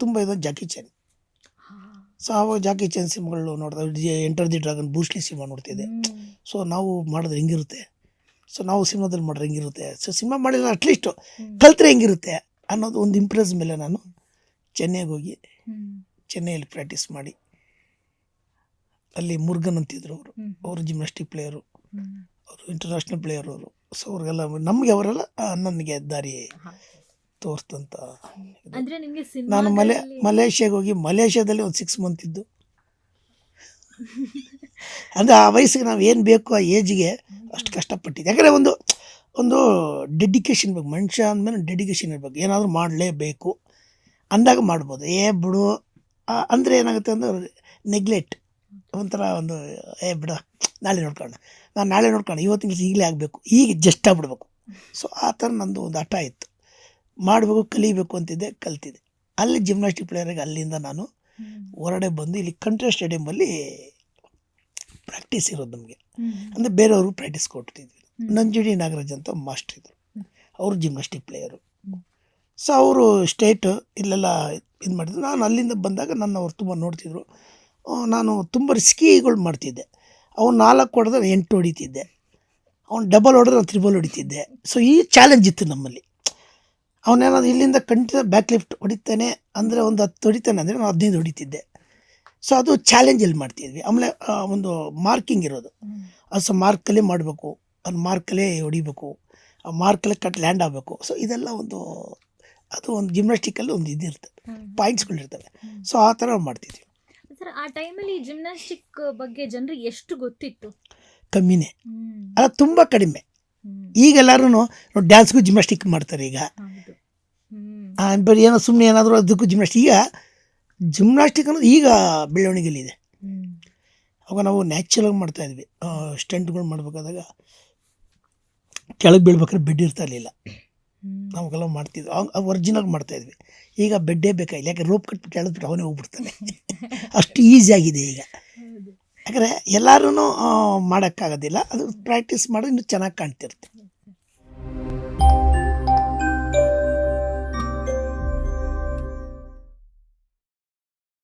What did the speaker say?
ತುಂಬ ಇದು ಜಾಕಿ ಚಾನ್. ಸೊ ಆವಾಗ ಜಾಕಿ ಚಾನ್ ಸಿನಿಮಾಗಳು ನೋಡಿದೆ, enter the dragon, Bruce Lee cinema ನೋಡ್ತಿದ್ದೆ. ಸೊ ನಾವು ಮಾಡಿದ್ರೆ ಹೆಂಗಿರುತ್ತೆ, ಸೊ ನಾವು ಸಿನಿಮಾದಲ್ಲಿ ಮಾಡಿದ್ರೆ ಹೆಂಗಿರುತ್ತೆ, ಸೊ ಸಿನಿಮಾ ಮಾಡಿಲ್ಲ ಅಟ್ಲೀಸ್ಟು ಕಲ್ತ್ರೆ ಹೆಂಗಿರುತ್ತೆ ಅನ್ನೋದು ಒಂದು ಇಂಪ್ರೆಸ್ ಮೇಲೆ ನಾನು ಚೆನ್ನೈಗೆ ಹೋಗಿ ಚೆನ್ನೈಯಲ್ಲಿ ಪ್ರಾಕ್ಟೀಸ್ ಮಾಡಿ, ಅಲ್ಲಿ ಮುರುಗನ್ ಅಂತಿದ್ರು ಅವರು ಜಿಮ್ನಾಸ್ಟಿಕ್ ಪ್ಲೇಯರು, ಅವರು ಇಂಟರ್ನ್ಯಾಷನಲ್ ಪ್ಲೇಯರ್ ಅವರು. ಸೊ ಅವ್ರಿಗೆಲ್ಲ ನಮಗೆ ಅವರೆಲ್ಲ ನನಗೆ ದಾರಿ ತೋರಿಸ್ತಂತ. ನಾನು ಮಲೇಷ್ಯಾಗೆ ಹೋಗಿ ಮಲೇಷ್ಯಾದಲ್ಲಿ ಒಂದು 6 ಮಂತ್ ಇದ್ದು, ಅಂದರೆ ಆ ವಯಸ್ಸಿಗೆ ನಾವು ಏನು ಬೇಕು ಆ ಏಜ್ಗೆ ಅಷ್ಟು ಕಷ್ಟಪಟ್ಟಿದ್ದೆ. ಯಾಕಂದರೆ ಒಂದು ಡೆಡಿಕೇಶನ್ ಬೇಕು, ಮನುಷ್ಯ ಅಂದಮೇಲೆ ಡೆಡಿಕೇಶನ್ ಇರಬೇಕು. ಏನಾದರೂ ಮಾಡಲೇಬೇಕು ಅಂದಾಗ ಮಾಡ್ಬೋದು. ಬಿಡು ಅಂದರೆ ಏನಾಗುತ್ತೆ ಅಂದರೆ ನೆಗ್ಲೆಕ್ಟ್, ಒಂಥರ ಒಂದು ಬಿಡ ನಾಳೆ ನೋಡ್ಕೊಳ್ಳೋಣ, ನಾನು ನಾಳೆ ನೋಡ್ಕೊಳ್ಳೋಣ, ಇವತ್ತಿನ ಕೆಲಸ ಈಗಲೇ ಆಗಬೇಕು, ಈಗ ಜಸ್ಟ್ ಆಗ್ಬಿಡ್ಬೇಕು. ಸೊ ಆ ಥರ ನಂದು ಒಂದು ಹಠ ಇತ್ತು, ಮಾಡಬೇಕು, ಕಲಿಬೇಕು ಅಂತಿದ್ದೆ, ಕಲ್ತಿದ್ದೆ. ಅಲ್ಲಿ ಜಿಮ್ನಾಸ್ಟಿಕ್ ಪ್ಲೇಯರಿಗೆ ಅಲ್ಲಿಂದ ನಾನು ಹೊರಡೆ ಬಂದು ಇಲ್ಲಿ ಕಂಟ್ರಿ ಸ್ಟೇಡಿಯಮಲ್ಲಿ ಪ್ರಾಕ್ಟೀಸ್ ಇರೋದು ನಮಗೆ. ಅಂದರೆ ಬೇರೆಯವರು ಪ್ರಾಕ್ಟೀಸ್ ಕೊಡ್ತಿದ್ವಿ. ನಂಜುಡಿ ನಾಗರಾಜ್ ಅಂತ ಮಾಸ್ಟರ್ ಇದ್ದರು, ಅವರು ಜಿಮ್ನಾಸ್ಟಿಕ್ ಪ್ಲೇಯರು. ಸೊ ಅವರು ಸ್ಟೇಟ್ ಇಲ್ಲೆಲ್ಲ ಇದು ಮಾಡಿದ್ರು. ನಾನು ಅಲ್ಲಿಂದ ಬಂದಾಗ ನನ್ನ ಅವ್ರು ತುಂಬ ನೋಡ್ತಿದ್ರು. ನಾನು ತುಂಬ ರಿಸ್ಕಿಗಳು ಮಾಡ್ತಿದ್ದೆ. ಅವ್ನು 4 ಹೊಡೆದ್ರೆ 8 ಹೊಡಿತಿದ್ದೆ, ಅವ್ನು ಡಬಲ್ ಹೊಡೆದ್ರೆ ನಾನು 3 ಹೊಡಿತಿದ್ದೆ. ಸೊ ಈ ಚಾಲೆಂಜ್ ಇತ್ತು ನಮ್ಮಲ್ಲಿ. ಅವನೇನಾದ್ರು ಇಲ್ಲಿಂದ ಕಂಟಿನ್ಯೂ ಬ್ಯಾಕ್ ಲಿಫ್ಟ್ ಹೊಡಿತಾನೆ ಅಂದರೆ ಒಂದು 10 ಹೊಡಿತಾನೆ ಅಂದರೆ ನಾನು 15 ಹೊಡಿತಿದ್ದೆ. ಸೊ ಅದು ಚಾಲೆಂಜಲ್ಲಿ ಮಾಡ್ತಿದ್ವಿ. ಆಮೇಲೆ ಒಂದು ಮಾರ್ಕಿಂಗ್ ಇರೋದು, ಅದು ಸೊ ಮಾರ್ಕಲ್ಲೇ ಮಾಡಬೇಕು, ಅದು ಮಾರ್ಕಲ್ಲೇ ಹೊಡಿಬೇಕು, ಆ ಮಾರ್ಕಲ್ಲೇ ಕಟ್ ಲ್ಯಾಂಡ್ ಆಗಬೇಕು. ಸೊ ಇದೆಲ್ಲ ಅದು ಒಂದು ಜಿಮ್ನಾಸ್ಟಿಕಲ್ಲಿ ಒಂದು ಇದಿರ್ತದೆ, ಪಾಯಿಂಟ್ಸ್ಗಳಿರ್ತವೆ. ಸೊ ಆ ಥರ ಮಾಡ್ತಿದ್ವಿ. ಸರ್, ಆ ಟೈಮಲ್ಲಿ ಜಿಮ್ನಾಸ್ಟಿಕ್ ಬಗ್ಗೆ ಜನರಿಗೆ ಎಷ್ಟು ಗೊತ್ತಿತ್ತು? ಕಮ್ಮಿನೇ, ಅಲ್ಲ ತುಂಬ ಕಡಿಮೆ. ಈಗೆಲ್ಲರೂ ಡ್ಯಾನ್ಸ್ಗೂ ಜಿಮ್ನಾಸ್ಟಿಕ್ ಮಾಡ್ತಾರೆ. ಈಗ ಬರೀ ಏನೋ ಸುಮ್ಮನೆ ಏನಾದರೂ ಅದಕ್ಕೂ ಜಿಮ್ನಾಸ್ಟಿಕ್. ಈಗ ಜಿಮ್ನಾಸ್ಟಿಕ್ ಅನ್ನೋದು ಈಗ ಬೆಳವಣಿಗೆಯಲ್ಲಿದೆ. ಅವಾಗ ನಾವು ನ್ಯಾಚುರಲಾಗಿ ಮಾಡ್ತಾಯಿದ್ವಿ. ಸ್ಟಂಟ್ಗಳು ಮಾಡಬೇಕಾದಾಗ ಕೆಳಗೆ ಬೀಳ್ಬೇಕಾದ್ರೆ ಬೆಡ್ ಇರ್ತಾ ಇರಲಿಲ್ಲ, ನಾವೆಲ್ಲ ಮಾಡ್ತಿದ್ವಿ. ಒರಿಜಿನಲ್ ಮಾಡ್ತಾಯಿದ್ವಿ. ಈಗ ಬೆಡ್ಡೇ ಬೇಕಾಗಿಲ್ಲ, ಯಾಕೆ ರೋಪ್ ಕಟ್ಬಿಟ್ಟು ಎಳೆದ್ಬಿಟ್ಟು ಅವನೇ ಹೋಗ್ಬಿಡ್ತಾನೆ. ಅಷ್ಟು ಈಸಿಯಾಗಿದೆ ಈಗ. ಯಾಕಂದರೆ ಎಲ್ಲರೂ ಮಾಡೋಕ್ಕಾಗೋದಿಲ್ಲ, ಅದು ಪ್ರಾಕ್ಟೀಸ್ ಮಾಡೋದು ಇನ್ನೂ ಚೆನ್ನಾಗಿ ಕಾಣ್ತಿರುತ್ತೆ.